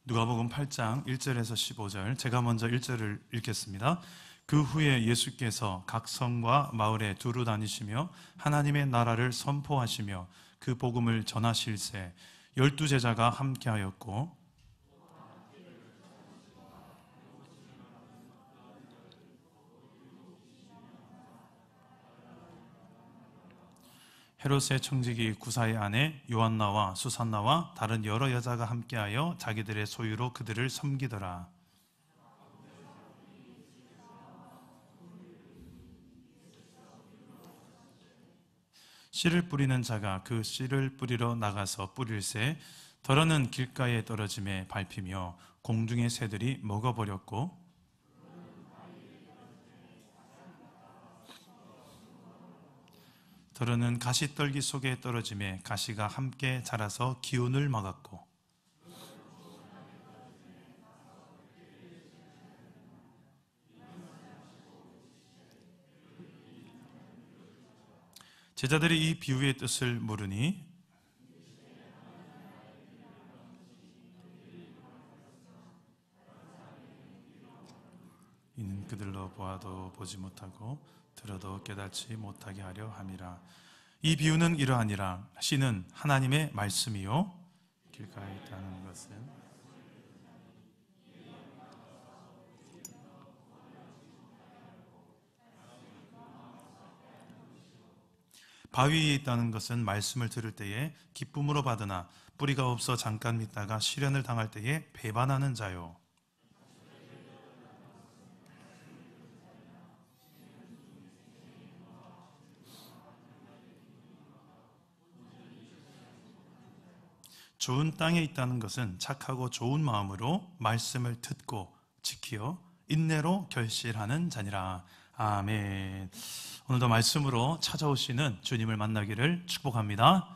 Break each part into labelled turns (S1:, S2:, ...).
S1: 누가복음 8장 1절에서 15절, 제가 먼저 1절을 읽겠습니다. 그 후에 예수께서 각 성과 마을에 두루 다니시며 하나님의 나라를 선포하시며 그 복음을 전하실세 12제자가 함께하였고 헤롯의 청지기 구사의 아내 요한나와 수산나와 다른 여러 여자가 함께하여 자기들의 소유로 그들을 섬기더라. 씨를 뿌리는 자가 그 씨를 뿌리러 나가서 뿌릴새 덜어는 길가에 떨어짐에 밟히며 공중의 새들이 먹어버렸고 덜어는 가시떨기 속에 떨어짐에 가시가 함께 자라서 기운을 막았고 제자들이 이 비유의 뜻을 물으니 이는 그들로 보아도 보지 못하고 들어도 깨닫지 못하게 하려 함이라. 이 비유는 이러하니라. 씨는 하나님의 말씀이요 길가에 있다는 것은 바위에 있다는 것은 말씀을 들을 때에 기쁨으로 받으나 뿌리가 없어 잠깐 믿다가 시련을 당할 때에 배반하는 자요. 좋은 땅에 있다는 것은 착하고 좋은 마음으로 말씀을 듣고 지키어 인내로 결실하는 자니라. 아멘. 오늘도 말씀으로 찾아오시는 주님을 만나기를 축복합니다.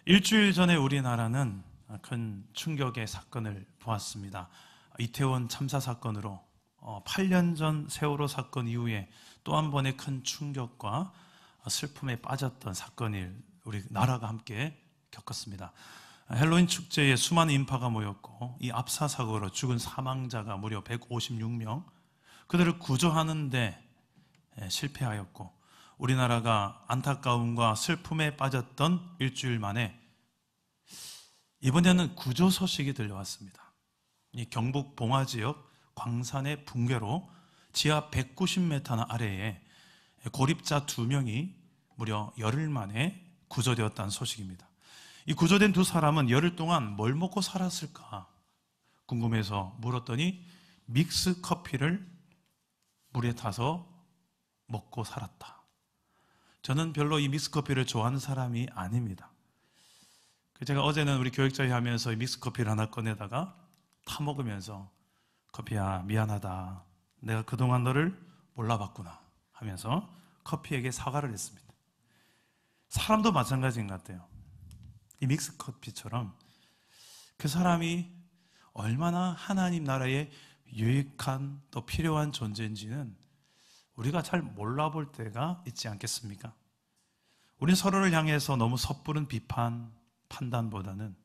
S1: 일주일 전에 우리나라는 큰 충격의 사건을 보았습니다. 이태원 참사 사건으로 8년 전 세월호 사건 이후에 또 한 번의 큰 충격과 슬픔에 빠졌던 사건을 우리 나라가 함께 겪었습니다. 헬로윈 축제에 수많은 인파가 모였고 이 압사 사고로 죽은 사망자가 무려 156명, 그들을 구조하는데 실패하였고 우리나라가 안타까움과 슬픔에 빠졌던 일주일 만에 이번에는 구조 소식이 들려왔습니다. 이 경북 봉화 지역 광산의 붕괴로 지하 190m 아래에 고립자 2명이 무려 열흘 만에 구조되었다는 소식입니다. 이 구조된 두 사람은 열흘 동안 뭘 먹고 살았을까 궁금해서 물었더니 믹스 커피를 물에 타서 먹고 살았다. 저는 별로 이 믹스 커피를 좋아하는 사람이 아닙니다. 제가 어제는 우리 교육자회 하면서 믹스 커피를 하나 꺼내다가 타 먹으면서 커피야 미안하다, 내가 그동안 너를 몰라봤구나 하면서 커피에게 사과를 했습니다. 사람도 마찬가지인 것 같아요. 이 믹스 커피처럼 그 사람이 얼마나 하나님 나라에 유익한 또 필요한 존재인지는 우리가 잘 몰라볼 때가 있지 않겠습니까? 우린 서로를 향해서 너무 섣부른 비판, 판단보다는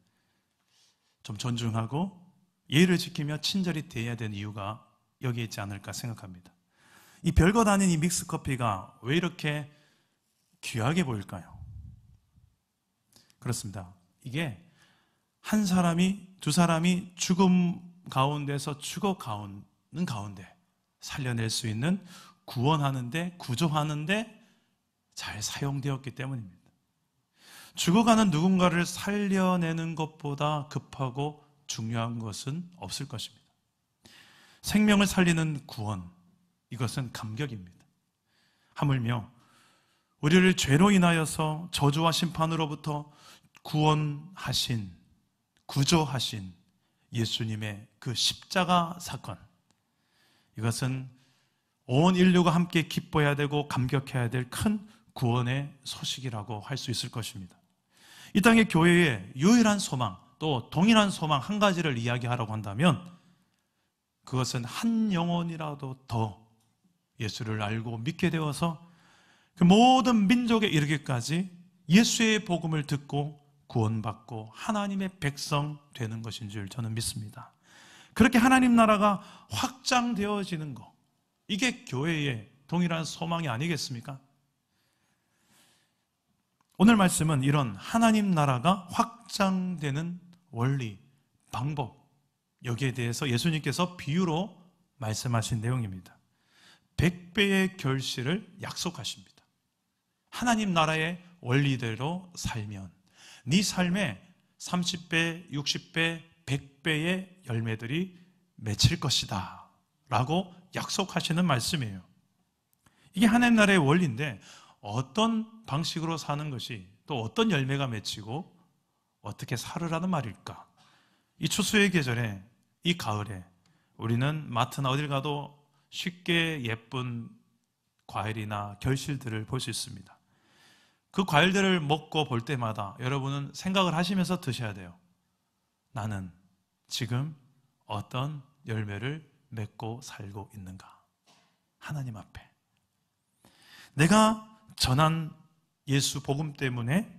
S1: 좀 존중하고 예의를 지키며 친절히 대해야 되는 이유가 여기에 있지 않을까 생각합니다. 이 별것 아닌 이 믹스 커피가 왜 이렇게 귀하게 보일까요? 그렇습니다. 이게 한 사람이, 두 사람이 죽음 가운데서 죽어가는 가운데 살려낼 수 있는, 구원하는데, 구조하는데 잘 사용되었기 때문입니다. 죽어가는 누군가를 살려내는 것보다 급하고 중요한 것은 없을 것입니다. 생명을 살리는 구원, 이것은 감격입니다. 하물며 우리를 죄로 인하여서 저주와 심판으로부터 구원하신, 구조하신 예수님의 그 십자가 사건, 이것은 온 인류가 함께 기뻐해야 되고 감격해야 될 큰 구원의 소식이라고 할 수 있을 것입니다. 이 땅의 교회의 유일한 소망, 또 동일한 소망 한 가지를 이야기하라고 한다면 그것은 한 영혼이라도 더 예수를 알고 믿게 되어서 그 모든 민족에 이르기까지 예수의 복음을 듣고 구원받고 하나님의 백성 되는 것인 줄 저는 믿습니다. 그렇게 하나님 나라가 확장되어지는 것, 이게 교회의 동일한 소망이 아니겠습니까? 오늘 말씀은 이런 하나님 나라가 확장되는 원리, 방법, 여기에 대해서 예수님께서 비유로 말씀하신 내용입니다. 100배의 결실을 약속하십니다. 하나님 나라의 원리대로 살면 네 삶에 30배, 60배, 100배의 열매들이 맺힐 것이다 라고 약속하시는 말씀이에요. 이게 하나님 나라의 원리인데 어떤 방식으로 사는 것이 또 어떤 열매가 맺히고 어떻게 살으라는 말일까? 이 추수의 계절에, 이 가을에 우리는 마트나 어딜 가도 쉽게 예쁜 과일이나 결실들을 볼 수 있습니다. 그 과일들을 먹고 볼 때마다 여러분은 생각을 하시면서 드셔야 돼요. 나는 지금 어떤 열매를 맺고 살고 있는가? 하나님 앞에. 내가 전한 예수 복음 때문에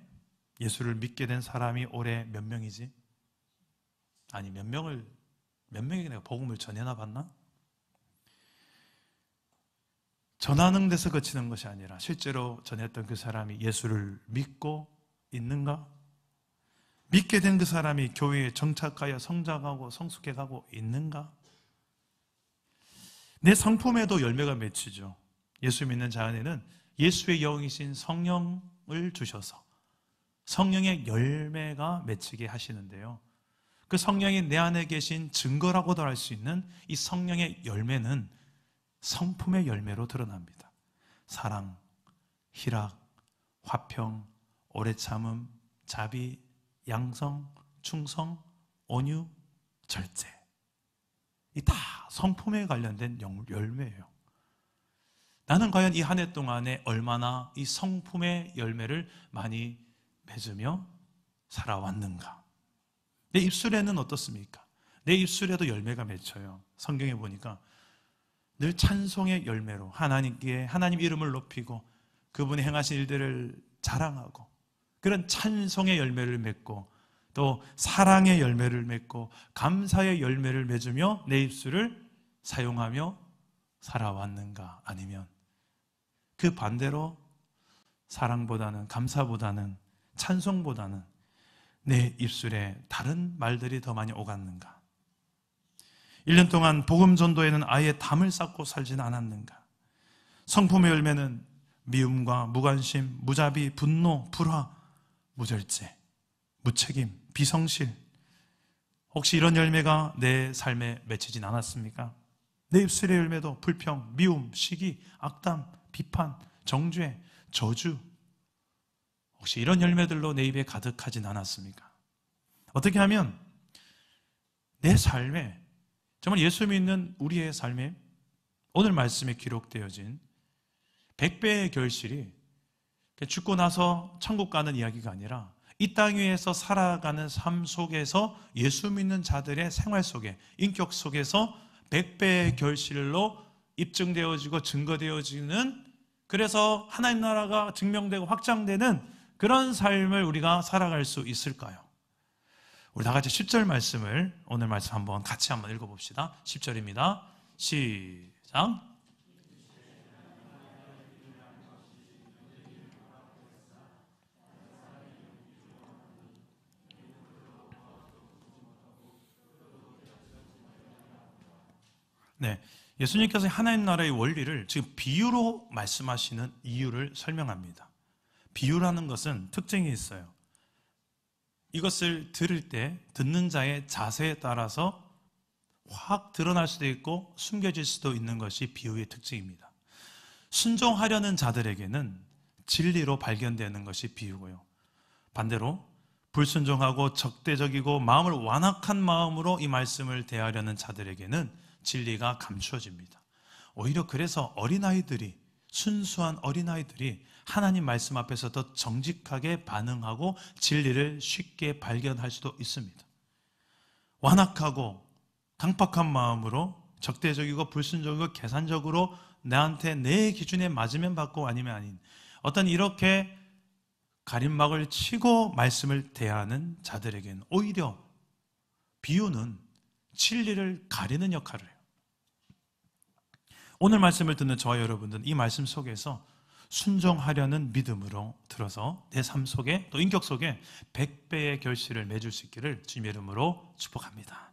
S1: 예수를 믿게 된 사람이 올해 몇 명이지? 아니, 몇 명에게 내가 복음을 전해나 봤나? 전하는 데서 그치는 것이 아니라 실제로 전했던 그 사람이 예수를 믿고 있는가? 믿게 된 그 사람이 교회에 정착하여 성장하고 성숙해가고 있는가? 내 성품에도 열매가 맺히죠. 예수 믿는 자 안에는 예수의 영이신 성령을 주셔서 성령의 열매가 맺히게 하시는데요. 그 성령이 내 안에 계신 증거라고도 할 수 있는 이 성령의 열매는 성품의 열매로 드러납니다. 사랑, 희락, 화평, 오래 참음, 자비, 양성, 충성, 온유, 절제. 이 다 성품에 관련된 열매예요. 나는 과연 이 한 해 동안에 얼마나 이 성품의 열매를 많이 맺으며 살아왔는가? 내 입술에는 어떻습니까? 내 입술에도 열매가 맺혀요. 성경에 보니까 늘 찬송의 열매로 하나님 이름을 높이고 그분이 행하신 일들을 자랑하고 그런 찬송의 열매를 맺고 또 사랑의 열매를 맺고 감사의 열매를 맺으며 내 입술을 사용하며 살아왔는가? 아니면 그 반대로 사랑보다는, 감사보다는, 찬송보다는 내 입술에 다른 말들이 더 많이 오갔는가? 1년 동안 복음 전도에는 아예 담을 쌓고 살지는 않았는가? 성품의 열매는 미움과 무관심, 무자비, 분노, 불화, 무절제, 무책임, 비성실. 혹시 이런 열매가 내 삶에 맺히진 않았습니까? 내 입술의 열매도 불평, 미움, 시기, 악담, 비판, 정죄, 저주. 혹시 이런 열매들로 내 입에 가득하진 않았습니까? 어떻게 하면 내 삶에, 정말 예수 믿는 우리의 삶에 오늘 말씀에 기록되어진 100배의 결실이 죽고 나서 천국 가는 이야기가 아니라 이 땅 위에서 살아가는 삶 속에서 예수 믿는 자들의 생활 속에, 인격 속에서 100배의 결실로 입증되어지고 증거되어지는, 그래서 하나님 나라가 증명되고 확장되는 그런 삶을 우리가 살아갈 수 있을까요? 우리 다 같이 10절 말씀을, 오늘 말씀 같이 한번 읽어봅시다. 10절입니다. 시작. 네, 예수님께서 하나님 나라의 원리를 지금 비유로 말씀하시는 이유를 설명합니다. 비유라는 것은 특징이 있어요. 이것을 들을 때 듣는 자의 자세에 따라서 확 드러날 수도 있고 숨겨질 수도 있는 것이 비유의 특징입니다. 순종하려는 자들에게는 진리로 발견되는 것이 비유고요. 반대로 불순종하고 적대적이고 마음을 완악한 마음으로 이 말씀을 대하려는 자들에게는 진리가 감추어집니다. 오히려 그래서 어린아이들이, 순수한 어린아이들이 하나님 말씀 앞에서 더 정직하게 반응하고 진리를 쉽게 발견할 수도 있습니다. 완악하고 강팍한 마음으로 적대적이고 불순종이고 계산적으로 나한테 내 기준에 맞으면 받고 아니면 아닌, 어떤 이렇게 가림막을 치고 말씀을 대하는 자들에게는 오히려 비유는 진리를 가리는 역할을 해요. 오늘 말씀을 듣는 저와 여러분들은 이 말씀 속에서 순종하려는 믿음으로 들어서 내 삶 속에 또 인격 속에 100배의 결실을 맺을 수 있기를 주님의 이름으로 축복합니다.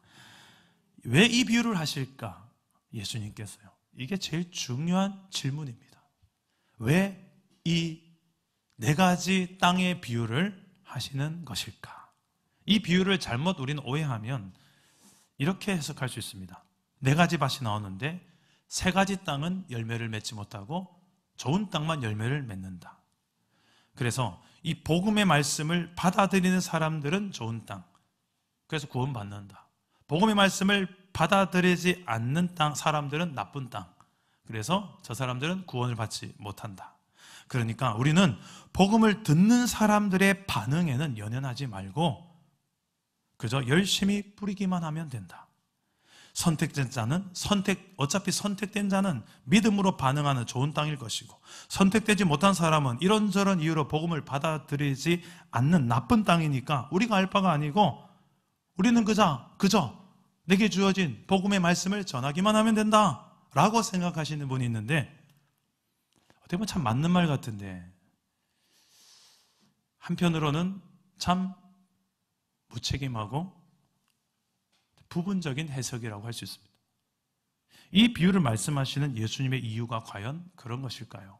S1: 왜 이 비유를 하실까? 예수님께서요. 이게 제일 중요한 질문입니다. 왜 이 네 가지 땅의 비유를 하시는 것일까? 이 비유를 잘못 우리는 오해하면 이렇게 해석할 수 있습니다. 네 가지 밭이 나오는데 세 가지 땅은 열매를 맺지 못하고 좋은 땅만 열매를 맺는다. 그래서 이 복음의 말씀을 받아들이는 사람들은 좋은 땅, 그래서 구원받는다. 복음의 말씀을 받아들이지 않는 땅 사람들은 나쁜 땅, 그래서 저 사람들은 구원을 받지 못한다. 그러니까 우리는 복음을 듣는 사람들의 반응에는 연연하지 말고 그저 열심히 뿌리기만 하면 된다. 선택된 자는 어차피 선택된 자는 믿음으로 반응하는 좋은 땅일 것이고, 선택되지 못한 사람은 이런저런 이유로 복음을 받아들이지 않는 나쁜 땅이니까 우리가 알 바가 아니고 우리는 그저 내게 주어진 복음의 말씀을 전하기만 하면 된다 라고 생각하시는 분이 있는데, 어떻게 보면 참 맞는 말 같은데 한편으로는 참 무책임하고 부분적인 해석이라고 할 수 있습니다. 이 비유를 말씀하시는 예수님의 이유가 과연 그런 것일까요?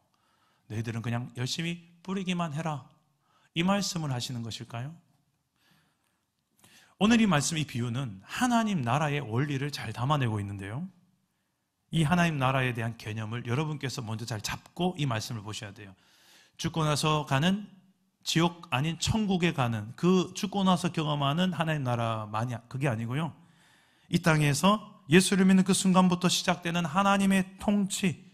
S1: 너희들은 그냥 열심히 뿌리기만 해라, 이 말씀을 하시는 것일까요? 오늘 이 말씀, 이 비유는 하나님 나라의 원리를 잘 담아내고 있는데요, 이 하나님 나라에 대한 개념을 여러분께서 먼저 잘 잡고 이 말씀을 보셔야 돼요. 죽고 나서 가는 지옥 아닌 천국에 가는, 그 죽고 나서 경험하는 하나님 나라만이 그게 아니고요, 이 땅에서 예수를 믿는 그 순간부터 시작되는 하나님의 통치,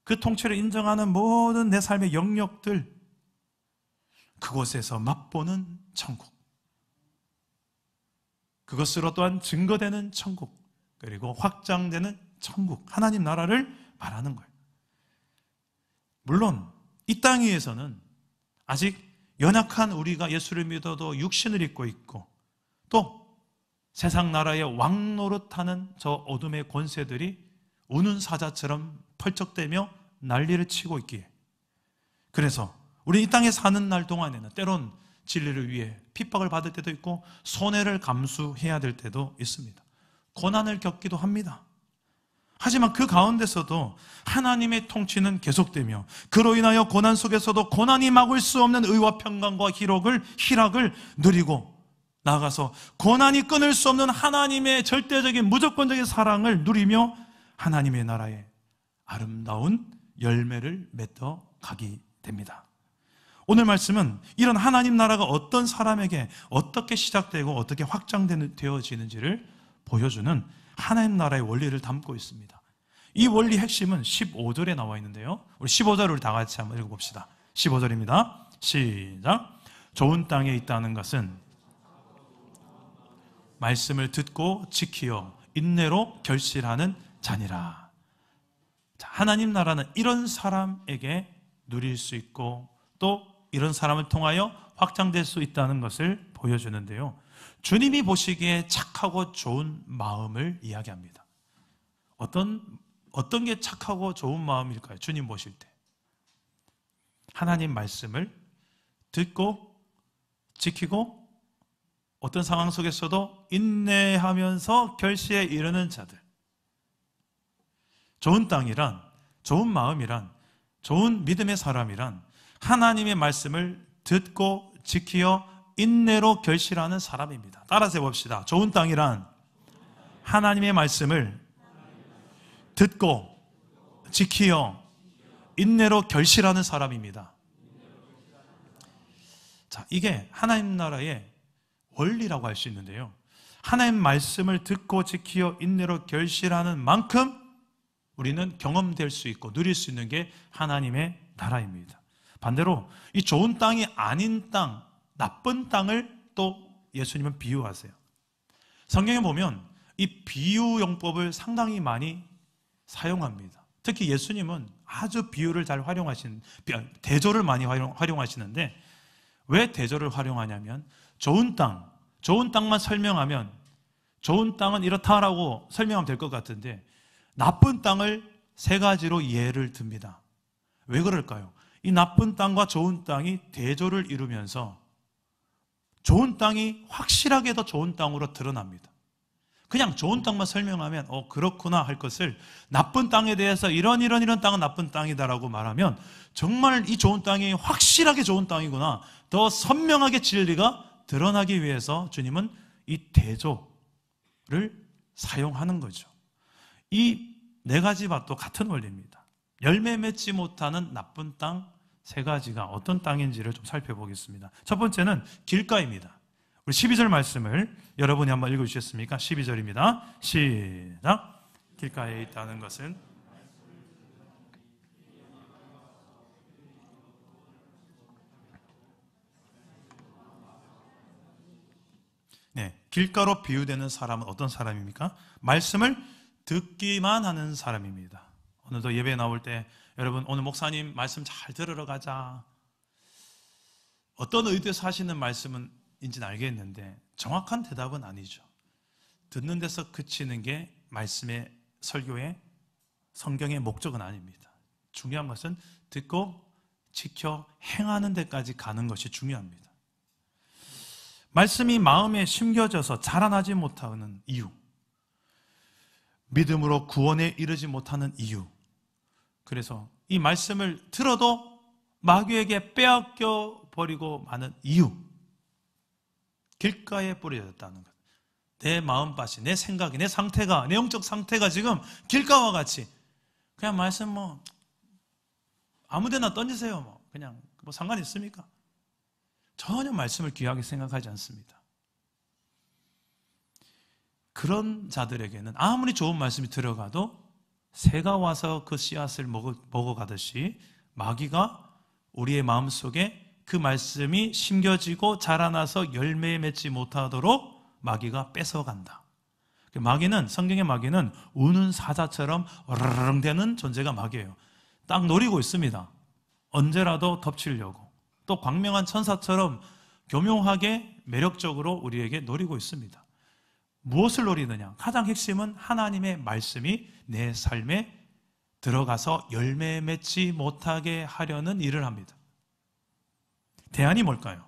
S1: 그 통치를 인정하는 모든 내 삶의 영역들, 그곳에서 맛보는 천국, 그것으로 또한 증거되는 천국, 그리고 확장되는 천국, 하나님 나라를 말하는 거예요. 물론 이 땅 위에서는 아직 연약한 우리가 예수를 믿어도 육신을 입고 있고, 또 세상 나라의 왕노릇하는 저 어둠의 권세들이 우는 사자처럼 펄쩍대며 난리를 치고 있기에, 그래서 우리 이 땅에 사는 날 동안에는 때론 진리를 위해 핍박을 받을 때도 있고 손해를 감수해야 될 때도 있습니다. 고난을 겪기도 합니다. 하지만 그 가운데서도 하나님의 통치는 계속되며, 그로 인하여 고난 속에서도 고난이 막을 수 없는 의와 평강과 희락을 누리고, 나아가서 고난이 끊을 수 없는 하나님의 절대적인 무조건적인 사랑을 누리며 하나님의 나라에 아름다운 열매를 맺어 가게 됩니다. 오늘 말씀은 이런 하나님 나라가 어떤 사람에게 어떻게 시작되고 어떻게 확장되어지는지를 보여주는 하나님 나라의 원리를 담고 있습니다. 이 원리 핵심은 15절에 나와 있는데요, 우리 15절을 다 같이 한번 읽어봅시다. 15절입니다. 시작. 좋은 땅에 있다는 것은 말씀을 듣고 지키어 인내로 결실하는 자니라. 자, 하나님 나라는 이런 사람에게 누릴 수 있고 또 이런 사람을 통하여 확장될 수 있다는 것을 보여주는데요, 주님이 보시기에 착하고 좋은 마음을 이야기합니다. 어떤 게 착하고 좋은 마음일까요? 주님 보실 때 하나님 말씀을 듣고 지키고 어떤 상황 속에서도 인내하면서 결실에 이르는 자들, 좋은 땅이란, 좋은 마음이란, 좋은 믿음의 사람이란 하나님의 말씀을 듣고 지키어 인내로 결실하는 사람입니다. 따라서 해봅시다. 좋은 땅이란 하나님의 말씀을 듣고 지키어 인내로 결실하는 사람입니다. 자, 이게 하나님 나라의 원리라고 할 수 있는데요, 하나님 말씀을 듣고 지키어 인내로 결실하는 만큼 우리는 경험될 수 있고 누릴 수 있는 게 하나님의 나라입니다. 반대로 이 좋은 땅이 아닌 땅, 나쁜 땅을 또 예수님은 비유하세요. 성경에 보면 이 비유용법을 상당히 많이 사용합니다. 특히 예수님은 아주 비유를 잘 대조를 많이 활용하시는데, 왜 대조를 활용하냐면 좋은 땅만 설명하면 좋은 땅은 이렇다라고 설명하면 될 것 같은데 나쁜 땅을 세 가지로 예를 듭니다. 왜 그럴까요? 이 나쁜 땅과 좋은 땅이 대조를 이루면서 좋은 땅이 확실하게 더 좋은 땅으로 드러납니다. 그냥 좋은 땅만 설명하면 그렇구나 할 것을 나쁜 땅에 대해서 이런 땅은 나쁜 땅이다라고 말하면 정말 이 좋은 땅이 확실하게 좋은 땅이구나, 더 선명하게 진리가 드러나기 위해서 주님은 이 대조를 사용하는 거죠. 이 네 가지 밭도 같은 원리입니다. 열매 맺지 못하는 나쁜 땅 세 가지가 어떤 땅인지를 좀 살펴보겠습니다. 첫 번째는 길가입니다. 우리 12절 말씀을 여러분이 한번 읽어주시겠습니까? 12절입니다. 시작. 길가에 있다는 것은 길가로 비유되는 사람은 어떤 사람입니까? 말씀을 듣기만 하는 사람입니다. 오늘도 예배 나올 때 여러분 오늘 목사님 말씀 잘 들으러 가자, 어떤 의도에서 하시는 말씀인지는 알겠는데 정확한 대답은 아니죠. 듣는 데서 그치는 게 말씀의 설교의 성경의 목적은 아닙니다. 중요한 것은 듣고 지켜 행하는 데까지 가는 것이 중요합니다. 말씀이 마음에 심겨져서 자라나지 못하는 이유, 믿음으로 구원에 이르지 못하는 이유, 그래서 이 말씀을 들어도 마귀에게 빼앗겨 버리고 마는 이유, 길가에 뿌려졌다는 것. 내 마음밭이, 내 생각이, 내 상태가, 내 영적 상태가 지금 길가와 같이 그냥 말씀 아무데나 던지세요, 그냥 상관 있습니까? 전혀 말씀을 귀하게 생각하지 않습니다. 그런 자들에게는 아무리 좋은 말씀이 들어가도 새가 와서 그 씨앗을 먹어가듯이 마귀가 우리의 마음속에 그 말씀이 심겨지고 자라나서 열매 맺지 못하도록 마귀가 뺏어간다. 마귀는, 성경의 마귀는 우는 사자처럼 어르릉 되는 존재가 마귀예요. 딱 노리고 있습니다. 언제라도 덮치려고. 또 광명한 천사처럼 교묘하게 매력적으로 우리에게 노리고 있습니다. 무엇을 노리느냐? 가장 핵심은 하나님의 말씀이 내 삶에 들어가서 열매 맺지 못하게 하려는 일을 합니다. 대안이 뭘까요?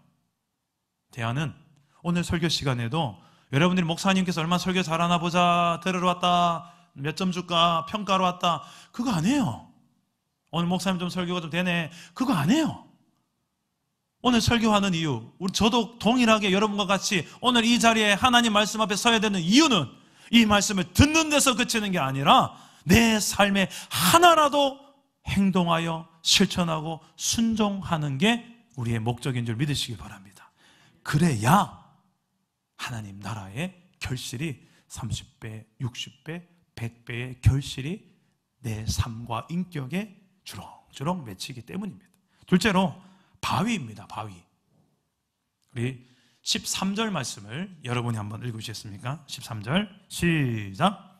S1: 대안은 오늘 설교 시간에도 여러분들이 목사님께서 얼마나 설교 잘하나 보자, 들으러 왔다, 몇 점 줄까, 평가로 왔다, 그거 아니에요. 오늘 목사님 좀 설교가 좀 되네, 그거 아니에요. 오늘 설교하는 이유, 저도 동일하게 여러분과 같이 오늘 이 자리에 하나님 말씀 앞에 서야 되는 이유는 이 말씀을 듣는 데서 그치는 게 아니라 내 삶에 하나라도 행동하여 실천하고 순종하는 게 우리의 목적인 줄 믿으시기 바랍니다. 그래야 하나님 나라의 결실이 30배, 60배, 100배의 결실이 내 삶과 인격에 주렁주렁 맺히기 때문입니다. 둘째로 바위입니다. 바위. 우리 13절 말씀을 여러분이 한번 읽으시겠습니까? 13절 시작.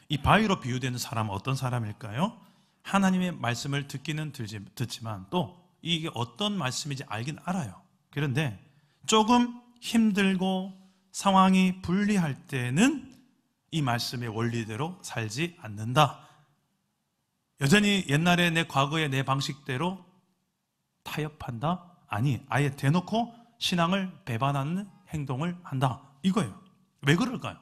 S1: 이 바위로 비유되는 사람은 어떤 사람일까요? 하나님의 말씀을 듣기는 듣지만 또 이게 어떤 말씀인지 알긴 알아요. 그런데 조금 힘들고 상황이 불리할 때는 이 말씀의 원리대로 살지 않는다. 여전히 옛날에 내 과거의 내 방식대로 타협한다? 아니, 아예 대놓고 신앙을 배반하는 행동을 한다. 이거예요. 왜 그럴까요?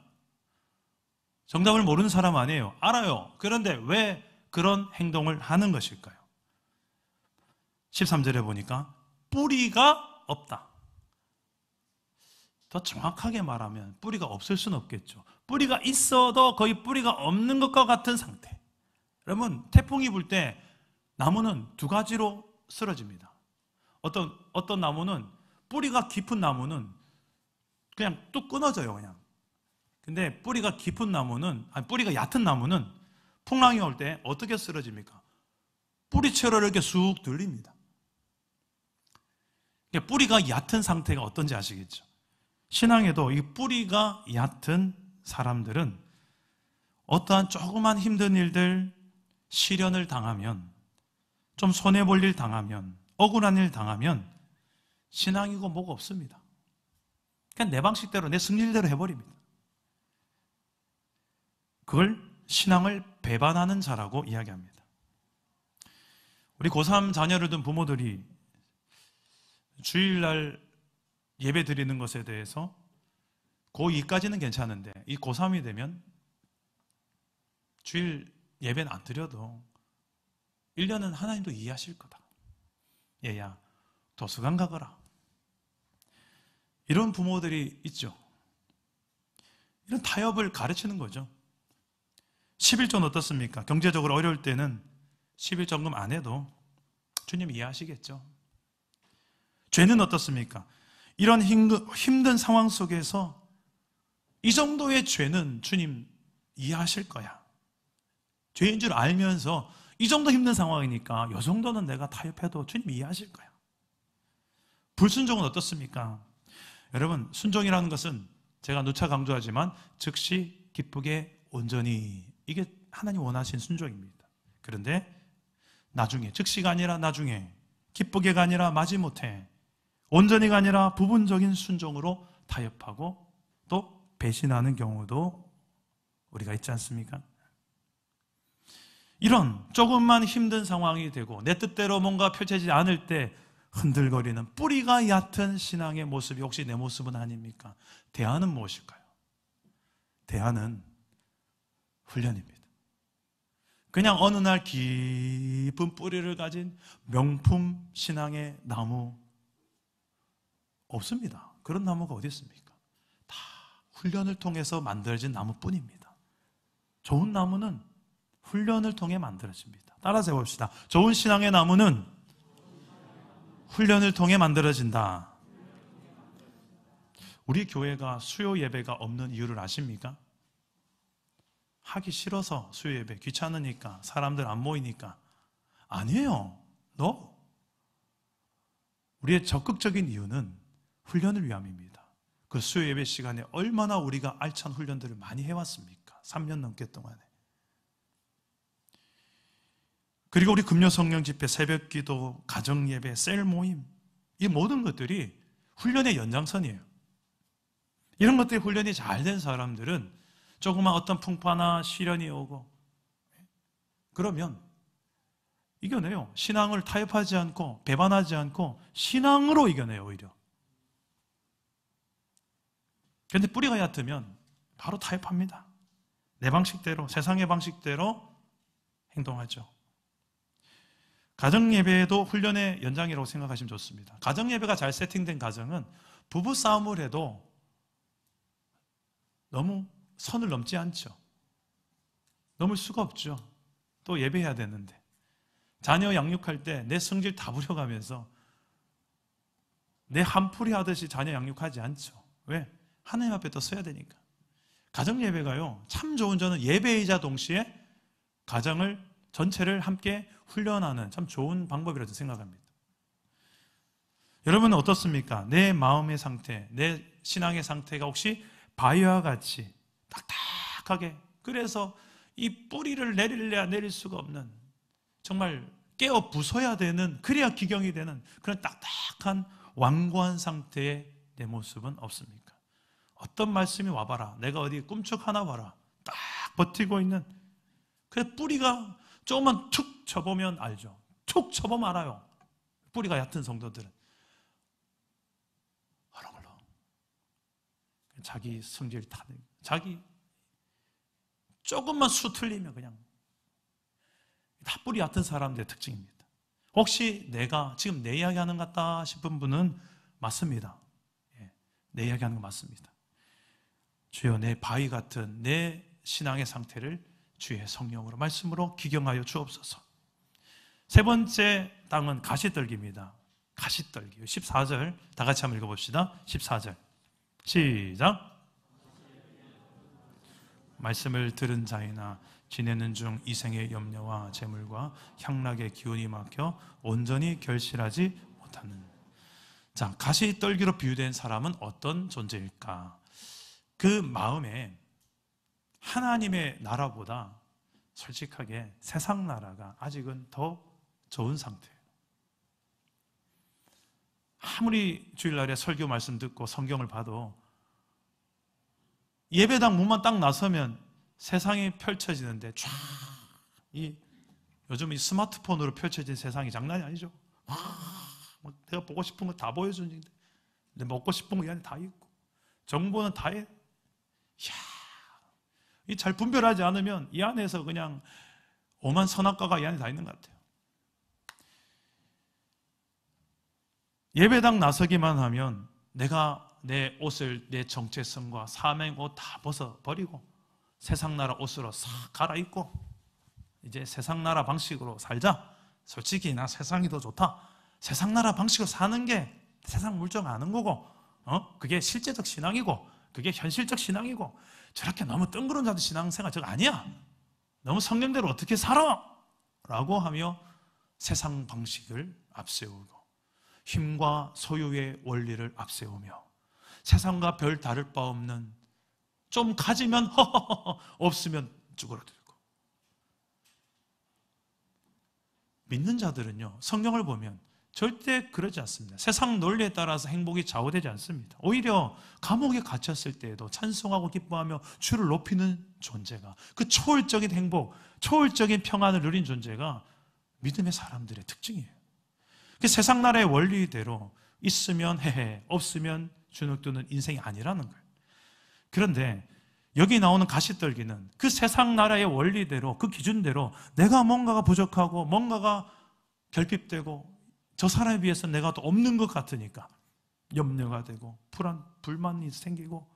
S1: 정답을 모르는 사람 아니에요. 알아요. 그런데 왜 그런 행동을 하는 것일까요? 13절에 보니까 뿌리가 없다. 더 정확하게 말하면 뿌리가 없을 수는 없겠죠. 뿌리가 있어도 거의 뿌리가 없는 것과 같은 상태. 여러분, 태풍이 불 때 나무는 두 가지로 쓰러집니다. 어떤 나무는, 뿌리가 깊은 나무는 그냥 뚝 끊어져요, 그냥. 근데 뿌리가 깊은 나무는, 뿌리가 얕은 나무는 풍랑이 올 때 어떻게 쓰러집니까? 뿌리채로 이렇게 쑥 들립니다. 뿌리가 얕은 상태가 어떤지 아시겠죠? 신앙에도 이 뿌리가 얕은 사람들은 어떠한 조그만 힘든 일들, 시련을 당하면 좀 손해볼 일 당하면, 억울한 일 당하면 신앙이고 뭐가 없습니다. 그냥 내 방식대로, 내 승질대로 해버립니다. 그걸 신앙을 배반하는 자라고 이야기합니다. 우리 고3 자녀를 둔 부모들이 주일날 예배 드리는 것에 대해서 고2까지는 괜찮은데 이 고3이 되면 주일 예배는 안 드려도 1년은 하나님도 이해하실 거다. 얘야, 도서관 가거라. 이런 부모들이 있죠. 이런 타협을 가르치는 거죠. 11조는 어떻습니까? 경제적으로 어려울 때는 11조금 안 해도 주님 이해하시겠죠. 죄는 어떻습니까? 이런 힘든 상황 속에서 이 정도의 죄는 주님 이해하실 거야. 죄인 줄 알면서 이 정도 힘든 상황이니까 이 정도는 내가 타협해도 주님 이해하실 거야. 불순종은 어떻습니까? 여러분, 순종이라는 것은 제가 누차 강조하지만 즉시 기쁘게 온전히, 이게 하나님 원하신 순종입니다. 그런데 나중에, 즉시가 아니라 나중에, 기쁘게가 아니라 마지못해, 온전히가 아니라 부분적인 순종으로 타협하고 또 배신하는 경우도 우리가 있지 않습니까? 이런 조금만 힘든 상황이 되고 내 뜻대로 뭔가 펼쳐지지 않을 때 흔들거리는 뿌리가 얕은 신앙의 모습이 혹시 내 모습은 아닙니까? 대안은 무엇일까요? 대안은 훈련입니다. 그냥 어느 날 깊은 뿌리를 가진 명품 신앙의 나무 없습니다. 그런 나무가 어디 있습니까? 다 훈련을 통해서 만들어진 나무뿐입니다. 좋은 나무는 훈련을 통해 만들어집니다. 따라서 해봅시다. 좋은 신앙의 나무는 훈련을 통해 만들어진다. 우리 교회가 수요 예배가 없는 이유를 아십니까? 하기 싫어서 수요 예배, 귀찮으니까, 사람들 안 모이니까. 아니에요. 우리의 적극적인 이유는 훈련을 위함입니다. 그 수요 예배 시간에 얼마나 우리가 알찬 훈련들을 많이 해왔습니까? 3년 넘게 동안에. 그리고 우리 금요 성령 집회, 새벽 기도, 가정 예배, 셀 모임, 이 모든 것들이 훈련의 연장선이에요. 이런 것들이 훈련이 잘 된 사람들은 조그만 어떤 풍파나 시련이 오고 그러면 이겨내요. 신앙을 타협하지 않고 배반하지 않고 신앙으로 이겨내요, 오히려. 그런데 뿌리가 얕으면 바로 타협합니다. 내 방식대로, 세상의 방식대로 행동하죠. 가정예배도 훈련의 연장이라고 생각하시면 좋습니다. 가정예배가 잘 세팅된 가정은 부부싸움을 해도 너무 선을 넘지 않죠. 넘을 수가 없죠. 또 예배해야 되는데. 자녀 양육할 때 내 성질 다 부려가면서 내 한풀이 하듯이 자녀 양육하지 않죠. 왜? 하나님 앞에 또 서야 되니까. 가정예배가요, 참 좋은 점은 예배이자 동시에 가정을 전체를 함께 훈련하는 참 좋은 방법이라고 생각합니다. 여러분은 어떻습니까? 내 마음의 상태, 내 신앙의 상태가 혹시 바위와 같이 딱딱하게, 그래서 이 뿌리를 내릴래야 내릴 수가 없는, 정말 깨어 부숴야 되는, 그래야 기경이 되는 그런 딱딱한 완고한 상태의 내 모습은 없습니까? 어떤 말씀이 와봐라, 내가 어디 꿈쩍 하나 봐라, 딱 버티고 있는, 그 뿌리가 조금만 툭 쳐보면 알죠. 툭 쳐보면 알아요. 뿌리가 얕은 성도들은 얼렁얼렁 자기 성질 타는, 자기 조금만 수 틀리면 그냥 다 뿌리 얕은 사람들의 특징입니다. 혹시 내가 지금 내 이야기하는 것 같다 싶은 분은 맞습니다. 내 이야기하는 거 맞습니다. 주여, 내 바위 같은 내 신앙의 상태를 주의 성령으로, 말씀으로 기경하여 주옵소서. 세 번째 땅은 가시떨기입니다. 가시떨기. 14절 다 같이 한번 읽어봅시다. 14절 시작. 말씀을 들은 자이나 지내는 중 이생의 염려와 재물과 향락의 기운이 막혀 온전히 결실하지 못하는. 자, 가시떨기로 비유된 사람은 어떤 존재일까? 그 마음에 하나님의 나라보다 솔직하게 세상 나라가 아직은 더 좋은 상태예요. 아무리 주일날에 설교 말씀 듣고 성경을 봐도 예배당 문만 딱 나서면 세상이 펼쳐지는데 요즘 이 스마트폰으로 펼쳐진 세상이 장난이 아니죠. 내가 보고 싶은 거 다 보여주는데 내 먹고 싶은 거 이 안에 다 있고 정보는 다 해. 이 잘 분별하지 않으면 이 안에서 그냥 오만 선악과가 이 안에 다 있는 것 같아요. 예배당 나서기만 하면 내가 내 옷을 내 정체성과 사명 옷 다 벗어버리고 세상 나라 옷으로 싹 갈아입고 이제 세상 나라 방식으로 살자. 솔직히 나 세상이 더 좋다. 세상 나라 방식으로 사는 게 세상 물정 아는 거고 그게 실제적 신앙이고 그게 현실적 신앙이고 저렇게 너무 뜬구름 잡은 신앙생활 저거 아니야. 너무 성령대로 어떻게 살아? 라고 하며 세상 방식을 앞세우고 힘과 소유의 원리를 앞세우며 세상과 별 다를 바 없는 좀 가지면 허허허 없으면 쭈그러들고 믿는 자들은요 성경을 보면 절대 그러지 않습니다. 세상 논리에 따라서 행복이 좌우되지 않습니다. 오히려 감옥에 갇혔을 때에도 찬송하고 기뻐하며 주를 높이는 존재가 그 초월적인 행복, 초월적인 평안을 누린 존재가 믿음의 사람들의 특징이에요. 그 세상 나라의 원리대로 있으면 해해, 없으면 주눅드는 인생이 아니라는 거예요. 그런데 여기 나오는 가시떨기는 그 세상 나라의 원리대로 그 기준대로 내가 뭔가가 부족하고 뭔가가 결핍되고 저 사람에 비해서 내가 더 없는 것 같으니까 염려가 되고 불만이 생기고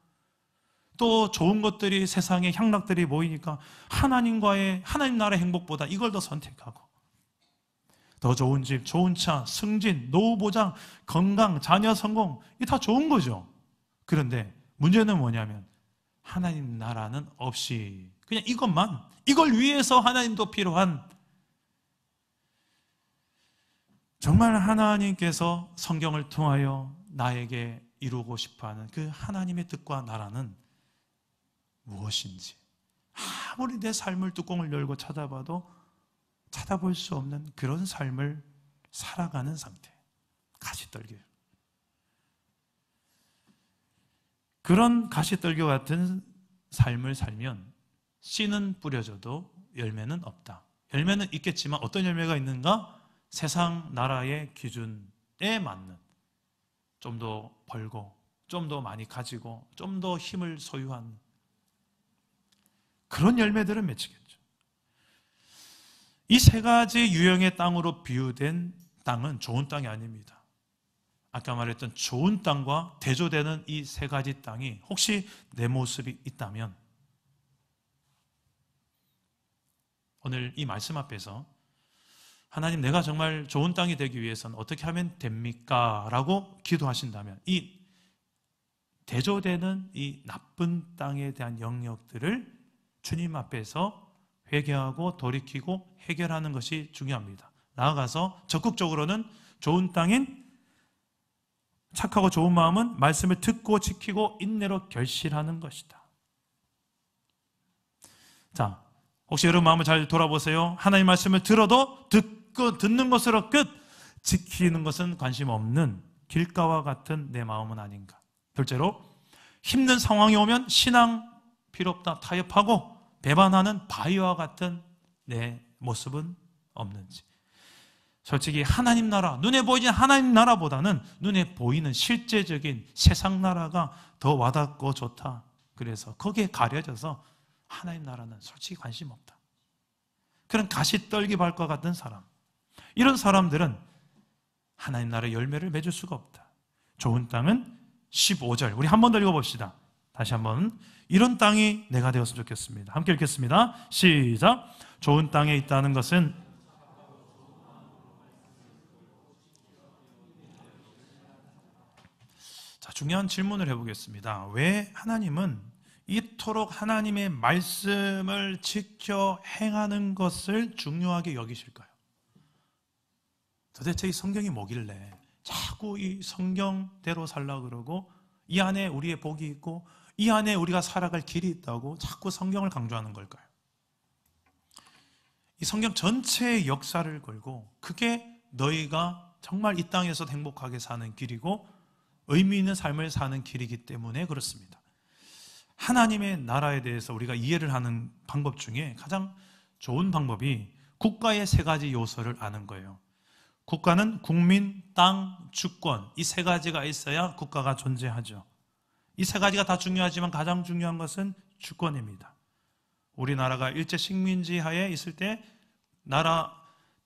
S1: 또 좋은 것들이 세상에 향락들이 보이니까 하나님 나라의 행복보다 이걸 더 선택하고 더 좋은 집, 좋은 차, 승진, 노후 보장, 건강, 자녀 성공 이게 다 좋은 거죠. 그런데 문제는 뭐냐면 하나님 나라는 없이 그냥 이걸 위해서 하나님도 필요한 정말 하나님께서 성경을 통하여 나에게 이루고 싶어하는 그 하나님의 뜻과 나라는 무엇인지 아무리 내 삶을 뚜껑을 열고 찾아봐도 찾아볼 수 없는 그런 삶을 살아가는 상태. 가시떨기. 그런 가시떨기 같은 삶을 살면 씨는 뿌려져도 열매는 없다. 열매는 있겠지만 어떤 열매가 있는가? 세상 나라의 기준에 맞는 좀 더 벌고 좀 더 많이 가지고 좀 더 힘을 소유한 그런 열매들은 맺히겠죠. 이 세 가지 유형의 땅으로 비유된 땅은 좋은 땅이 아닙니다. 아까 말했던 좋은 땅과 대조되는 이 세 가지 땅이 혹시 내 모습이 있다면 오늘 이 말씀 앞에서 하나님 내가 정말 좋은 땅이 되기 위해서는 어떻게 하면 됩니까? 라고 기도하신다면 이 대조되는 이 나쁜 땅에 대한 영역들을 주님 앞에서 회개하고 돌이키고 해결하는 것이 중요합니다. 나아가서 적극적으로는 좋은 땅인 착하고 좋은 마음은 말씀을 듣고 지키고 인내로 결실하는 것이다. 자, 혹시 여러분 마음을 잘 돌아보세요. 하나님 말씀을 들어도 듣는 것으로 끝, 지키는 것은 관심 없는 길가와 같은 내 마음은 아닌가. 둘째로 힘든 상황이 오면 신앙 필요 없다 타협하고 배반하는 바위와 같은 내 모습은 없는지. 솔직히 하나님 나라, 눈에 보이는 하나님 나라보다는 눈에 보이는 실제적인 세상 나라가 더 와닿고 좋다. 그래서 거기에 가려져서 하나님 나라는 솔직히 관심 없다. 그런 가시떨기발과 같은 사람, 이런 사람들은 하나님 나라의 열매를 맺을 수가 없다. 좋은 땅은 15절, 우리 한 번 더 읽어봅시다. 다시 한번. 이런 땅이 내가 되었으면 좋겠습니다. 함께 읽겠습니다. 시작. 좋은 땅에 있다는 것은 자, 중요한 질문을 해보겠습니다. 왜 하나님은 이토록 하나님의 말씀을 지켜 행하는 것을 중요하게 여기실까요? 도대체 이 성경이 뭐길래 자꾸 이 성경대로 살려고 그러고 이 안에 우리의 복이 있고 이 안에 우리가 살아갈 길이 있다고 자꾸 성경을 강조하는 걸까요? 이 성경 전체의 역사를 걸고 그게 너희가 정말 이 땅에서 행복하게 사는 길이고 의미 있는 삶을 사는 길이기 때문에 그렇습니다. 하나님의 나라에 대해서 우리가 이해를 하는 방법 중에 가장 좋은 방법이 국가의 세 가지 요소를 아는 거예요. 국가는 국민, 땅, 주권, 이 세 가지가 있어야 국가가 존재하죠. 이 세 가지가 다 중요하지만 가장 중요한 것은 주권입니다. 우리나라가 일제 식민지 하에 있을 때 나라,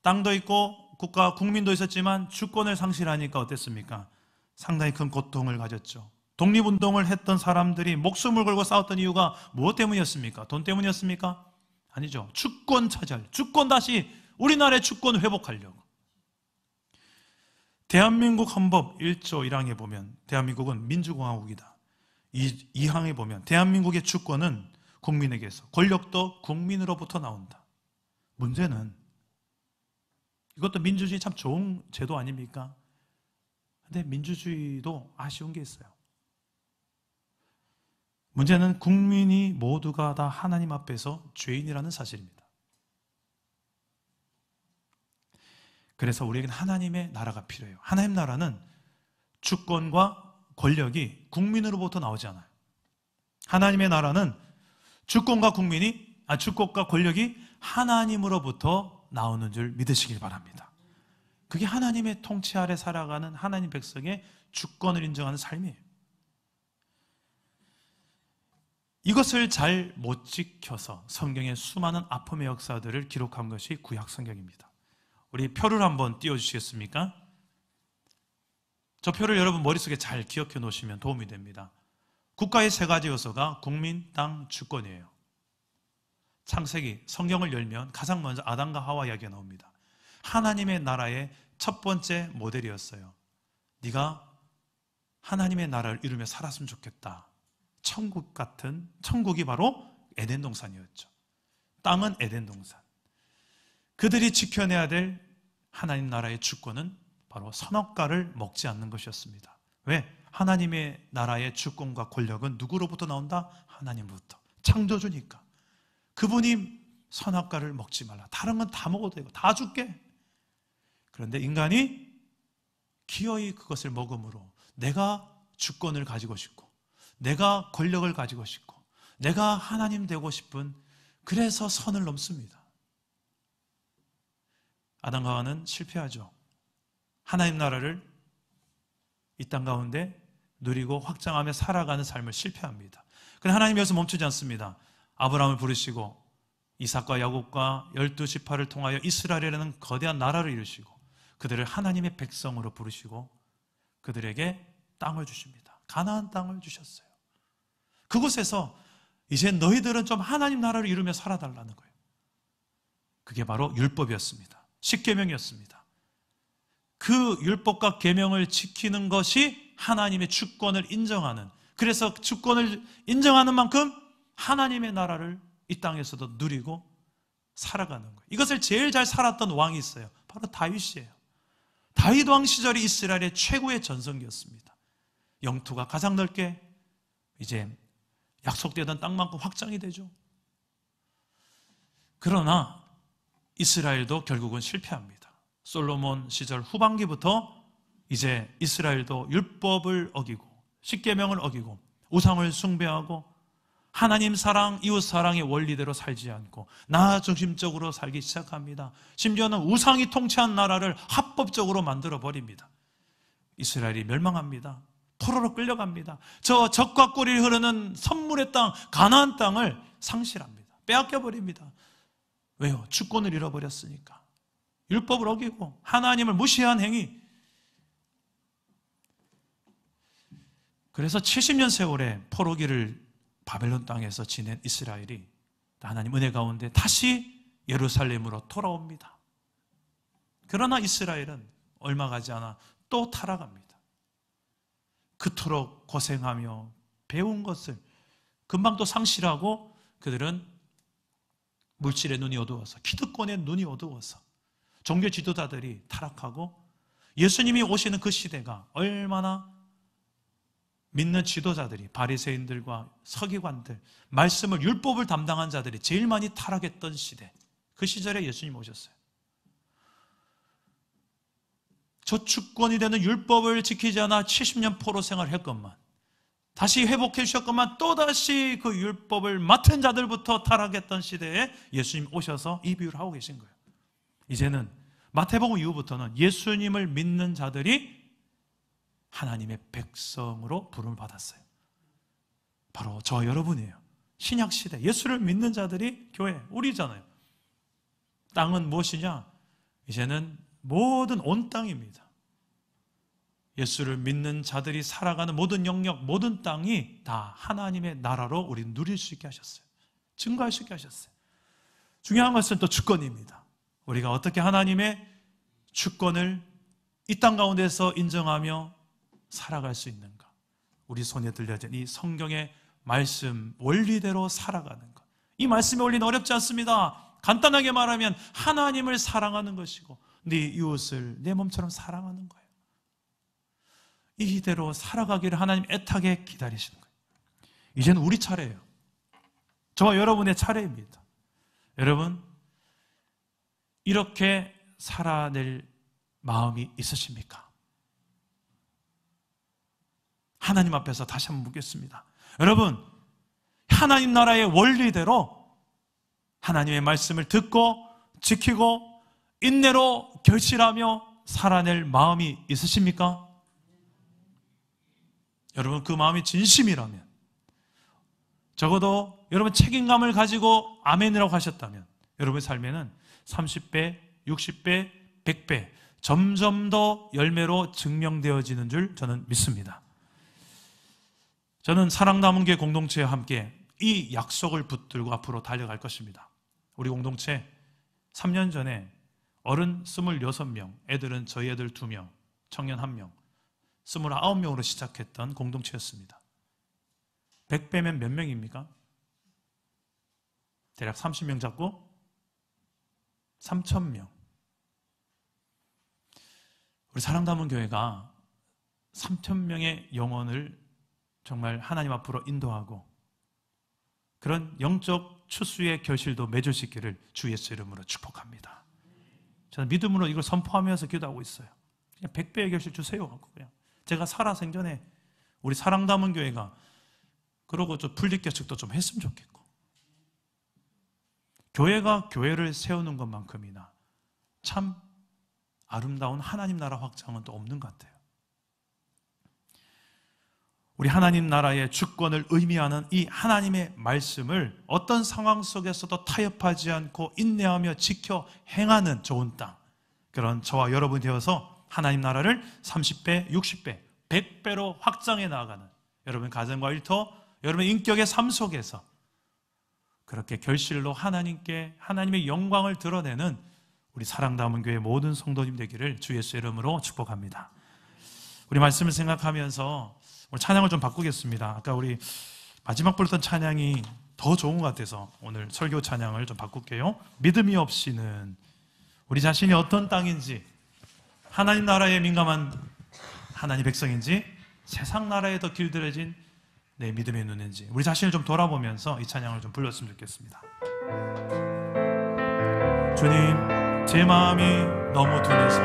S1: 땅도 있고 국가, 국민도 있었지만 주권을 상실하니까 어땠습니까? 상당히 큰 고통을 가졌죠. 독립운동을 했던 사람들이 목숨을 걸고 싸웠던 이유가 무엇 때문이었습니까? 돈 때문이었습니까? 아니죠. 주권 차지할, 주권 다시 우리나라의 주권을 회복하려고. 대한민국 헌법 1조 1항에 보면 대한민국은 민주공화국이다. 2항에 보면 대한민국의 주권은 국민에게서, 권력도 국민으로부터 나온다. 문제는 이것도 민주주의 참 좋은 제도 아닙니까? 근데 민주주의도 아쉬운 게 있어요. 문제는 국민이 모두가 다 하나님 앞에서 죄인이라는 사실입니다. 그래서 우리에게는 하나님의 나라가 필요해요. 하나님 나라는 주권과 권력이 국민으로부터 나오지 않아요. 하나님의 나라는 주권과 권력이 하나님으로부터 나오는 줄 믿으시길 바랍니다. 그게 하나님의 통치 아래 살아가는 하나님 백성의 주권을 인정하는 삶이에요. 이것을 잘 못 지켜서 성경의 수많은 아픔의 역사들을 기록한 것이 구약 성경입니다. 우리 표를 한번 띄워주시겠습니까? 저 표를 여러분 머릿속에 잘 기억해 놓으시면 도움이 됩니다. 국가의 세 가지 요소가 국민, 땅, 주권이에요. 창세기, 성경을 열면 가장 먼저 아담과 하와 이야기가 나옵니다. 하나님의 나라의 첫 번째 모델이었어요. 네가 하나님의 나라를 이루며 살았으면 좋겠다. 천국 같은, 천국이 바로 에덴 동산이었죠. 땅은 에덴 동산. 그들이 지켜내야 될 하나님 나라의 주권은 바로 선악과를 먹지 않는 것이었습니다. 왜? 하나님의 나라의 주권과 권력은 누구로부터 나온다? 하나님부터. 창조주니까. 그분이 선악과를 먹지 말라. 다른 건 다 먹어도 되고 다 줄게. 그런데 인간이 기어이 그것을 먹음으로 내가 주권을 가지고 싶고 내가 권력을 가지고 싶고 내가 하나님 되고 싶은, 그래서 선을 넘습니다. 아담과 하와는 실패하죠. 하나님 나라를 이 땅 가운데 누리고 확장하며 살아가는 삶을 실패합니다. 그런데 하나님이 여기서 멈추지 않습니다. 아브라함을 부르시고 이삭과 야곱과 12지파를 통하여 이스라엘이라는 거대한 나라를 이루시고 그들을 하나님의 백성으로 부르시고 그들에게 땅을 주십니다. 가나안 땅을 주셨어요. 그곳에서 이제 너희들은 좀 하나님 나라를 이루며 살아달라는 거예요. 그게 바로 율법이었습니다. 십계명이었습니다. 그 율법과 계명을 지키는 것이 하나님의 주권을 인정하는, 그래서 주권을 인정하는 만큼 하나님의 나라를 이 땅에서도 누리고 살아가는 거예요. 이것을 제일 잘 살았던 왕이 있어요. 바로 다윗이에요. 다윗 왕 시절이 이스라엘의 최고의 전성기였습니다. 영토가 가장 넓게 이제 약속되던 땅만큼 확장이 되죠. 그러나 이스라엘도 결국은 실패합니다. 솔로몬 시절 후반기부터 이제 이스라엘도 율법을 어기고 십계명을 어기고 우상을 숭배하고 하나님 사랑, 이웃 사랑의 원리대로 살지 않고 나 중심적으로 살기 시작합니다. 심지어는 우상이 통치한 나라를 합법적으로 만들어버립니다. 이스라엘이 멸망합니다. 포로로 끌려갑니다. 저 적과 꿀이 흐르는 선물의 땅, 가나안 땅을 상실합니다. 빼앗겨버립니다. 왜요? 주권을 잃어버렸으니까. 율법을 어기고 하나님을 무시한 행위. 그래서 70년 세월의 포로기를 바벨론 땅에서 지낸 이스라엘이 하나님 은혜 가운데 다시 예루살렘으로 돌아옵니다. 그러나 이스라엘은 얼마 가지 않아 또 타락합니다. 그토록 고생하며 배운 것을 금방 또 상실하고 그들은 물질의 눈이 어두워서, 기득권의 눈이 어두워서 종교 지도자들이 타락하고 예수님이 오시는 그 시대가 얼마나 믿는 지도자들이, 바리새인들과 서기관들, 말씀을, 율법을 담당한 자들이 제일 많이 타락했던 시대, 그 시절에 예수님 오셨어요. 저주권이 되는 율법을 지키지 않아 70년 포로 생활했건만, 다시 회복해 주셨건만, 또다시 그 율법을 맡은 자들부터 타락했던 시대에 예수님 오셔서 이 비유를 하고 계신 거예요. 이제는 마태복음 이후부터는 예수님을 믿는 자들이 하나님의 백성으로 부름을 받았어요. 바로 저와 여러분이에요. 신약시대 예수를 믿는 자들이 교회, 우리잖아요. 땅은 무엇이냐? 이제는 모든 온 땅입니다. 예수를 믿는 자들이 살아가는 모든 영역, 모든 땅이 다 하나님의 나라로 우리 누릴 수 있게 하셨어요. 증거할 수 있게 하셨어요. 중요한 것은 또 주권입니다. 우리가 어떻게 하나님의 주권을 이 땅 가운데서 인정하며 살아갈 수 있는가? 우리 손에 들려진 이 성경의 말씀 원리대로 살아가는 것. 이 말씀의 원리는 어렵지 않습니다. 간단하게 말하면 하나님을 사랑하는 것이고 네 이웃을 내 몸처럼 사랑하는 거예요. 이대로 살아가기를 하나님 애타게 기다리시는 거예요. 이제는 우리 차례예요. 저와 여러분의 차례입니다. 여러분, 이렇게 살아낼 마음이 있으십니까? 하나님 앞에서 다시 한번 묻겠습니다. 여러분, 하나님 나라의 원리대로 하나님의 말씀을 듣고 지키고 인내로 결실하며 살아낼 마음이 있으십니까? 여러분, 그 마음이 진심이라면, 적어도 여러분 책임감을 가지고 아멘이라고 하셨다면 여러분의 삶에는 30배, 60배, 100배 점점 더 열매로 증명되어지는 줄 저는 믿습니다. 저는 사랑남은 교회 공동체와 함께 이 약속을 붙들고 앞으로 달려갈 것입니다. 우리 공동체 3년 전에 어른 26명, 애들은 저희 애들 2명, 청년 1명, 29명으로 시작했던 공동체였습니다. 100배면 몇 명입니까? 대략 30명 잡고 3,000명. 우리 사랑담은 교회가 3,000명의 영혼을 정말 하나님 앞으로 인도하고 그런 영적 추수의 결실도 맺을 수 있기를 주 예수 이름으로 축복합니다. 저는 믿음으로 이걸 선포하면서 기도하고 있어요. 그냥 100배의 결실 주세요. 그냥 제가 살아 생전에 우리 사랑 담은 교회가 그러고 좀 분립개척도 좀 했으면 좋겠고, 교회가 교회를 세우는 것만큼이나 참 아름다운 하나님 나라 확장은 또 없는 것 같아요. 우리 하나님 나라의 주권을 의미하는 이 하나님의 말씀을 어떤 상황 속에서도 타협하지 않고 인내하며 지켜 행하는 좋은 땅, 그런 저와 여러분이 되어서 하나님 나라를 30배, 60배, 100배로 확장해 나아가는 여러분 가정과 일터, 여러분의 인격의 삶 속에서 그렇게 결실로 하나님께 하나님의 영광을 드러내는 우리 사랑담은 교회 모든 성도님 되기를 주 예수 이름으로 축복합니다. 우리 말씀을 생각하면서 오늘 찬양을 좀 바꾸겠습니다. 아까 우리 마지막 불렀던 찬양이 더 좋은 것 같아서 오늘 설교 찬양을 좀 바꿀게요. 믿음이 없이는 우리 자신이 어떤 땅인지, 하나님 나라에 민감한 하나님 백성인지, 세상 나라에 더 길들여진 내 믿음의 눈인지 우리 자신을 좀 돌아보면서 이 찬양을 좀 불렀으면 좋겠습니다. 주님, 제 마음이 너무 둔해서,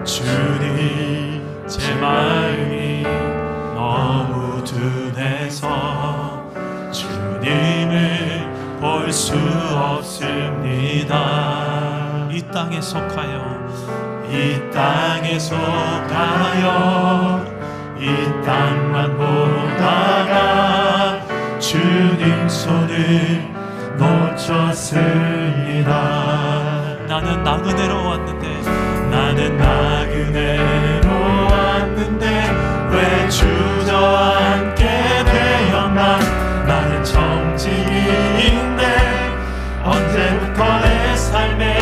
S1: 주님, 제 마음이 너무 둔해서 주님을 볼 수 없습니다. 이 땅에 속하여, 이 땅에 속하여 이 땅만 보다가 주님 손을 놓쳤습니다. 나는 나그네로 왔는데, 나는 나그네로 왔는데 왜 주저앉게 되었나. 나는 청지기인데 언제부터 내 삶의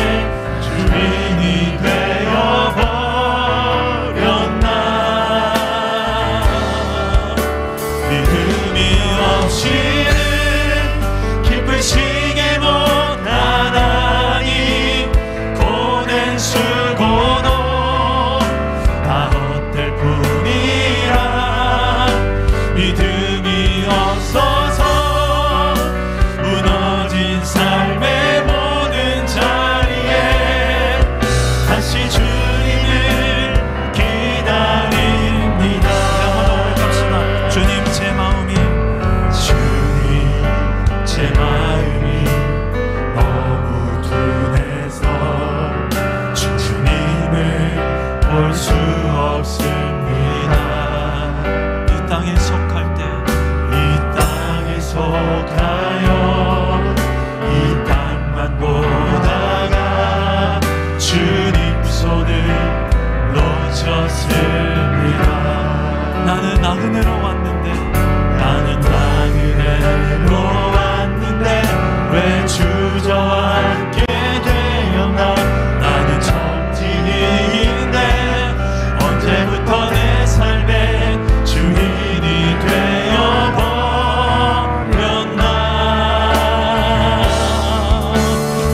S1: 주인이 되어버렸나. 믿음이 없이는 기쁘시게 못하나니 고된 수고도 다 헛될 뿐이라. 나그네로 왔는데, 나는 나그네로 왔는데 왜 주저앉게 되었나. 나는 청진이인데 언제부터 내 삶의 주인이 되어버렸나.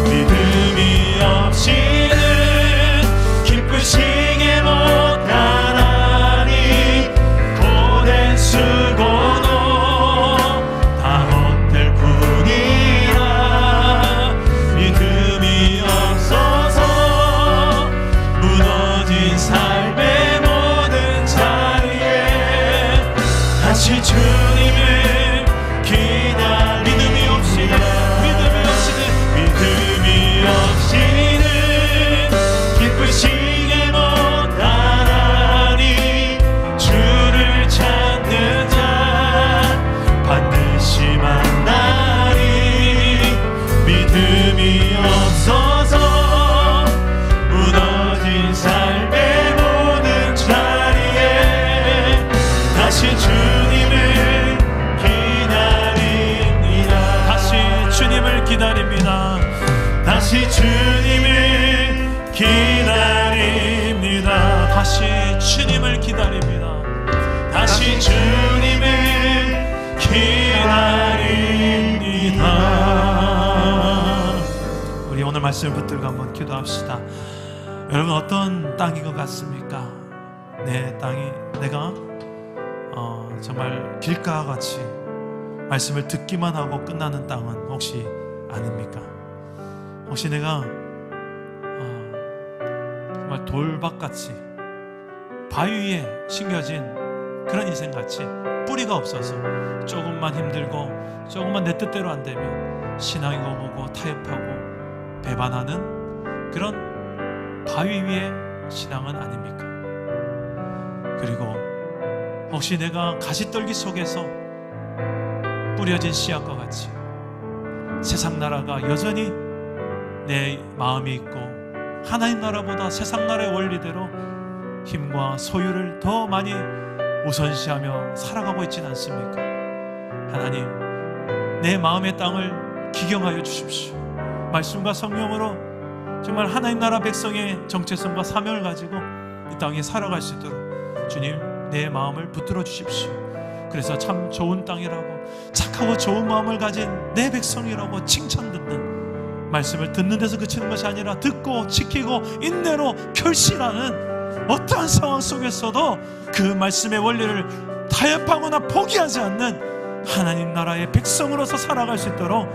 S1: 믿음이 없이는 기쁘시게 못하나니 고된 수고도 다 헛될 뿐이라. 믿음이 없어서 무너진 삶의 모든 자리에 다시 주님을 기다리. 믿음이 없이는 기쁘시게 못하나니 주를 찾는 자 반드시 만나리. 믿음이 없어서 무너진 삶의 모든 자리에 다시 주님을 기다립니다. 다시 주님을 기다립니다. 다시 주님을 기다립니다. 다시 주님을 기다립니다. 다시 주님을 기다립니다. 우리 오늘 말씀을 붙들고 한번 기도합시다. 여러분, 어떤 땅인 것 같습니까? 내 땅이, 내가 정말 길가와 같이 말씀을 듣기만 하고 끝나는 땅은 혹시 아닙니까? 혹시 내가 정말 돌박같이 바위 위에 심겨진 그런 인생같이 뿌리가 없어서 조금만 힘들고 조금만 내 뜻대로 안 되면 신앙이 거부고 타협하고 배반하는 그런 바위 위의 신앙은 아닙니까? 그리고 혹시 내가 가시떨기 속에서 뿌려진 씨앗과 같이 세상 나라가 여전히 내 마음이 있고 하나님 나라보다 세상 나라의 원리대로 힘과 소유를 더 많이 우선시하며 살아가고 있지는 않습니까? 하나님, 내 마음의 땅을 기경하여 주십시오. 말씀과 성령으로 정말 하나님 나라 백성의 정체성과 사명을 가지고 이 땅에 살아갈 수 있도록 주님, 내 마음을 붙들어 주십시오. 그래서 참 좋은 땅이라고, 착하고 좋은 마음을 가진 내 백성이라고 칭찬 듣는 말씀을 듣는 데서 그치는 것이 아니라 듣고 지키고 인내로 결실하는 어떠한 상황 속에서도 그 말씀의 원리를 타협하거나 포기하지 않는 하나님 나라의 백성으로서 살아갈 수 있도록,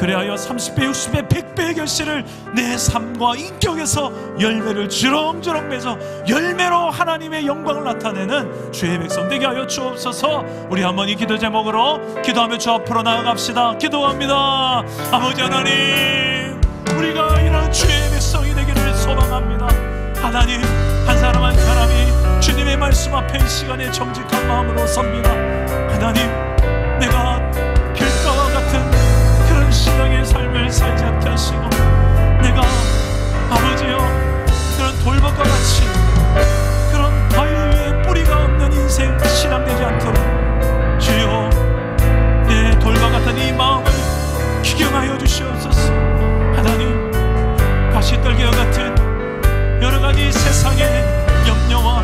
S1: 그래야 30배, 60배, 100배의 결실을 내 삶과 인격에서 열매를 주렁주렁 맺어 열매로 하나님의 영광을 나타내는 주의 백성 되게 하여 주옵소서. 우리 한번 이 기도 제목으로 기도하며 주 앞으로 나아갑시다. 기도합니다. 아버지 하나님, 우리가 이런 주의 백성이 되기를 소망합니다. 하나님, 한 사람 한 사람이 주님의 말씀 앞에 이 시간에 정직한 마음으로 섭니다. 하나님, 내가 길가와 같은 그런 신앙의 삶을 살지 않게 하시고, 내가 아버지여 그런 돌박과 같이 그런 바위 위에 뿌리가 없는 인생 신앙되지 않도록 주여 내 돌박 같은 이 마음을 기경하여 주시옵소서. 하나님, 가시떨기와 같은 여러가지 세상의 염려와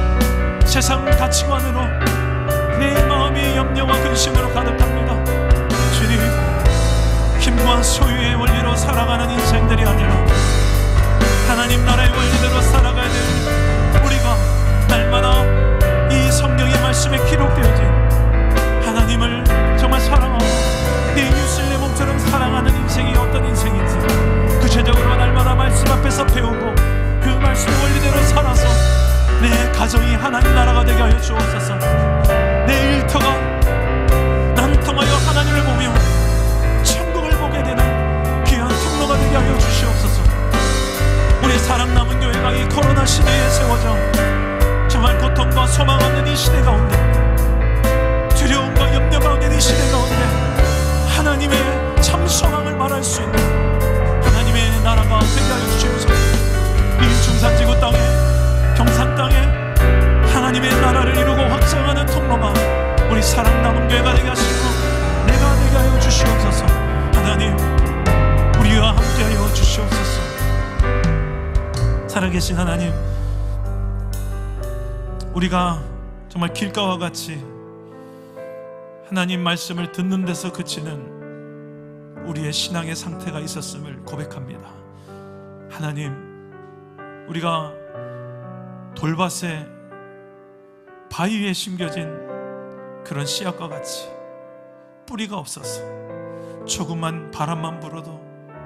S1: 세상 가치관으로 내 마음이 염려와 근심으로 가득합니다. 주님, 힘과 소유의 원리로 살아가는 인생들이 아니라 하나님 나라의 원리대로 살아가야 되는 우리가 날마다 이 성경의 말씀에 기록되어진 하나님을 정말 사랑하고 내 이웃을 내 몸처럼 사랑하는 인생이 어떤 인생인지 구체적으로 날마다 말씀 앞에서 배우고 그 말씀의 원리대로 살아서 내 가정이 하나님 나라가 되게 하여 주옵소서. 내 일터가 난 통하여 하나님을 보며 천국을 보게 되는 귀한 통로가 되게 하여 주시옵소서. 우리 사랑 남은 교회가 이 코로나 시대에 세워져 정말 고통과 소망 없는 이 시대 가운데, 두려움과 염려 가운데 이 시대 가운데 하나님의 참 소망을 말할 수 있는 하나님의 나라가 되게 하여 주시옵소서. 이 중산지구 땅에, 경산 땅에 하나님의 나라를 이루고 확장하는 통로가 살아계신 하나님, 우리가 정말 길가와 같이 하나님 말씀을 듣는 데서 그치는 우리의 신앙의 상태가 있었음을 고백합니다. 하나님, 우리가 돌밭에 바위 위에 심겨진 그런 씨앗과 같이 뿌리가 없어서 조금만 바람만 불어도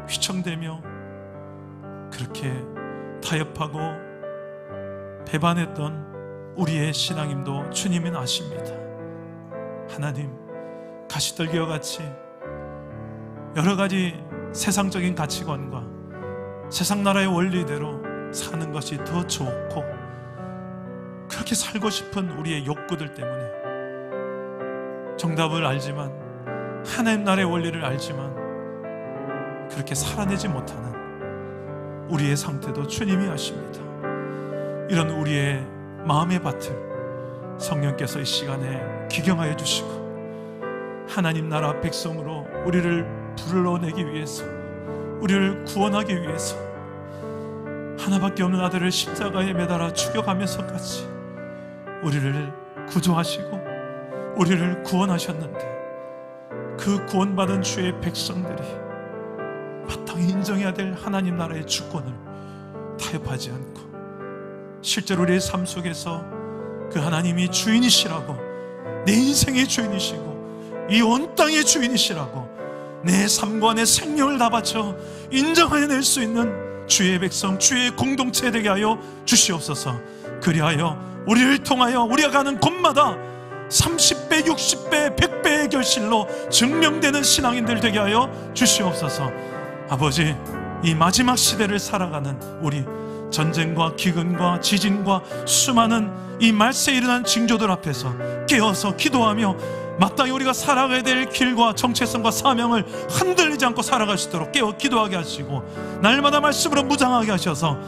S1: 휘청대며 그렇게 타협하고 배반했던 우리의 신앙임도 주님은 아십니다. 하나님, 가시떨기와 같이 여러 가지 세상적인 가치관과 세상 나라의 원리대로 사는 것이 더 좋고 그렇게 살고 싶은 우리의 욕구들 때문에 정답을 알지만, 하나님 나라의 원리를 알지만 그렇게 살아내지 못하는 우리의 상태도 주님이 아십니다. 이런 우리의 마음의 밭을 성령께서 이 시간에 기경하여 주시고 하나님 나라 백성으로 우리를 불러내기 위해서, 우리를 구원하기 위해서 하나밖에 없는 아들을 십자가에 매달아 죽여가면서까지 우리를 구조하시고 우리를 구원하셨는데, 그 구원받은 주의 백성들이 마땅히 인정해야 될 하나님 나라의 주권을 타협하지 않고 실제로 우리의 삶 속에서 그 하나님이 주인이시라고, 내 인생의 주인이시고 이 온 땅의 주인이시라고 내 삶과 내 생명을 다 바쳐 인정해낼 수 있는 주의 백성, 주의 공동체 되게 하여 주시옵소서. 그리하여 우리를 통하여 우리가 가는 곳마다 30배, 60배, 100배의 결실로 증명되는 신앙인들 되게 하여 주시옵소서. 아버지, 이 마지막 시대를 살아가는 우리, 전쟁과 기근과 지진과 수많은 이 말세에 일어난 징조들 앞에서 깨어서 기도하며 마땅히 우리가 살아가야 될 길과 정체성과 사명을 흔들리지 않고 살아갈 수 있도록 깨어 기도하게 하시고, 날마다 말씀으로 무장하게 하셔서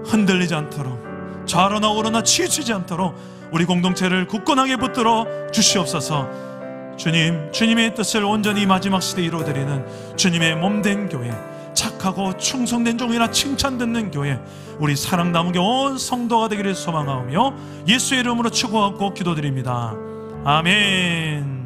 S1: 흔들리지 않도록, 좌로나 우로나 치우치지 않도록 우리 공동체를 굳건하게 붙들어 주시옵소서. 주님, 주님의 뜻을 온전히 마지막 시대에 이루어드리는 주님의 몸된 교회, 착하고 충성된 종이라 칭찬 듣는 교회, 우리 사랑나무 교회 온 성도가 되기를 소망하며 예수의 이름으로 축원하고 기도드립니다. 아멘.